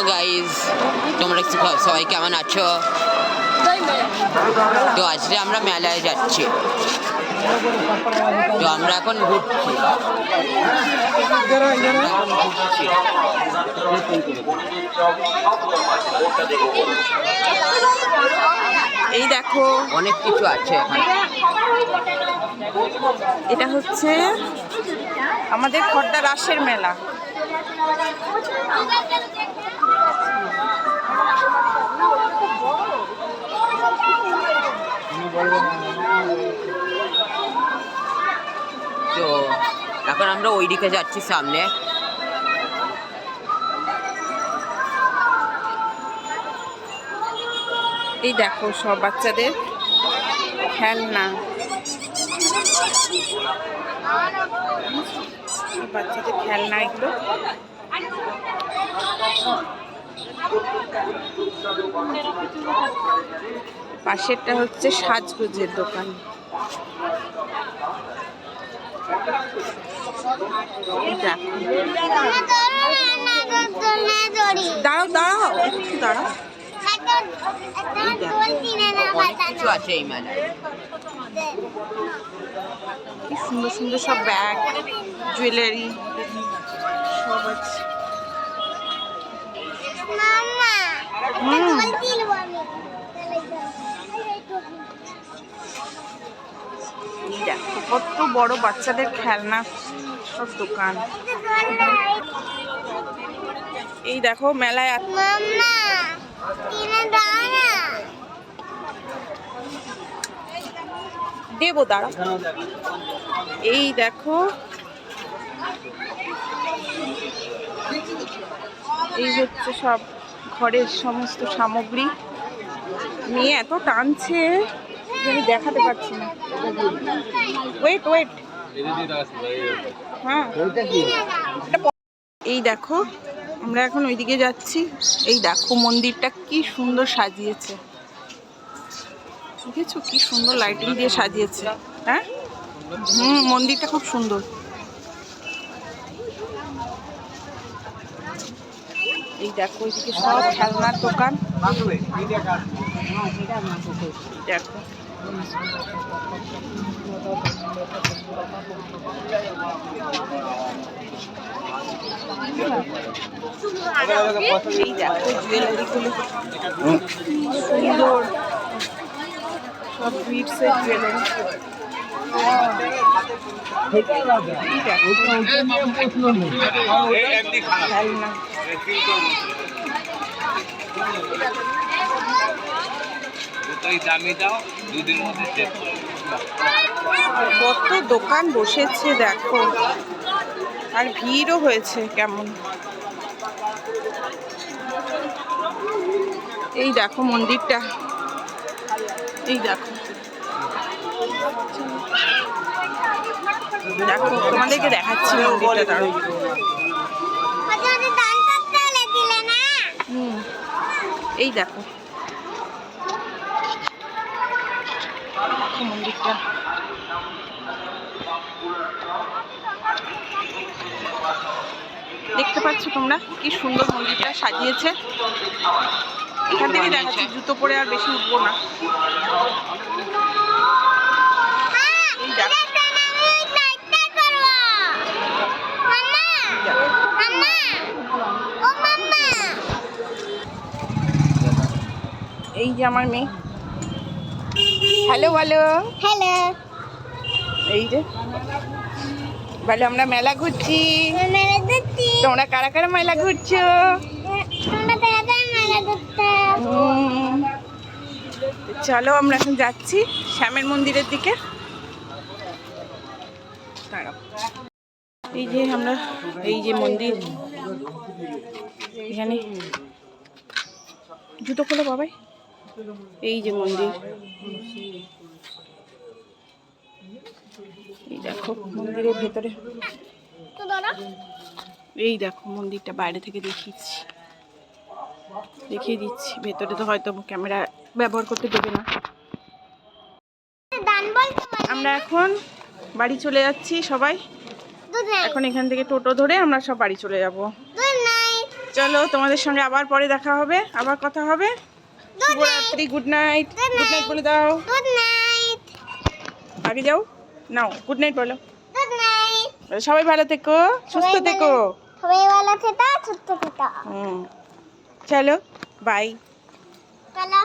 Hello guys, তোমরা সবাই কেমন আছো? তো আজকে আমরা মেলায় যাচ্ছি। তো আমরা এখন ঘুরছি। এই দেখো অনেক কিছু আছে এখানে। এটা হচ্ছে আমাদের খড়দা রাসের মেলা। তো এখন আমরা ওইদিকে যাচ্ছি সামনে। এই দেখো সব বাচ্চাদের খেলনা, বাচ্চাদের খেলনা এগুলো। পাশেরটা হচ্ছে সাজগোজের দোকান। দাঁড়াও দাঁড়াও একটু দাঁড়াও। অনেক কিছু আছে এই মেলায়। কি সুন্দর সুন্দর সব ব্যাগ, জুয়েলারি সব আছে। দেখো কত বড় বাচ্চাদের খেলনা সব দোকান। এই দেখো মেলায় দেবো দাঁড়া। এই দেখো এই হচ্ছে সব ঘরের সমস্ত সামগ্রী নিয়ে এত টানছে যে আমি দেখাতে পারছি না। ওয়েট ওয়েট, হ্যাঁ এই দেখো আমরা এখন ওইদিকে যাচ্ছি। এই দেখো মন্দিরটা কি সুন্দর সাজিয়েছে, দেখেছো কি সুন্দর লাইটিং দিয়ে সাজিয়েছে। হ্যাঁ মন্দিরটা খুব সুন্দর। এই দেখো ওইদিকে সব খেলনার দোকান। দেখো এই দেখো জুয়েলারি গুলো সুন্দর, সব বিটসের জুয়েলারি। কত দোকান বসেছে দেখো, আর ভিড়ও হয়েছে কেমন। এই দেখো মন্দিরটা, এই দেখো দেখো তোমাদেরকে দেখাচ্ছি মন্দিরটা। এই দেখো মন্দিরটা, দেখতে পাচ্ছ তোমরা কি সুন্দর মন্দিরটা সাজিয়েছে। এখান থেকে দেখাচ্ছি, জুতো পরে আর বেশি উঠবো না। এই দেখো এই যে আমার মেয়ে, হ্যালো বলো। হ্যালো। এই যে বলো আমরা মেলা ঘুরছি। তোমরা কারা কারা মেলা ঘুরছো? চলো আমরা এখন যাচ্ছি শ্যামের মন্দিরের দিকে। এই যে আমরা, এই যে মন্দির, এখানে জুতো খোলো বাবাই। এই যে মন্দির, এই দেখো মন্দিরের ভেতরে। এই দেখো মন্দিরটা বাইরে থেকে দেখিয়ে দিচ্ছি। ভেতরে তো হয়তো ক্যামেরা ব্যবহার করতে দেবে না। আমরা এখন বাড়ি চলে যাচ্ছি সবাই। এখন এখান থেকে টোটো ধরে আমরা সব বাড়ি চলে যাব। চলো তোমাদের সঙ্গে আবার পরে দেখা হবে, আবার কথা হবে। শুভরাত্রি, গুড নাইট। গুড নাইট বলে দাও। Good night. আগে যাও, নাও গুড নাইট বলো। Good night. সবাই ভালো থেকো, সুস্থ থেকো। সবাই ভালো থেকো, সুস্থ থেকো। চলো বাই। চলো।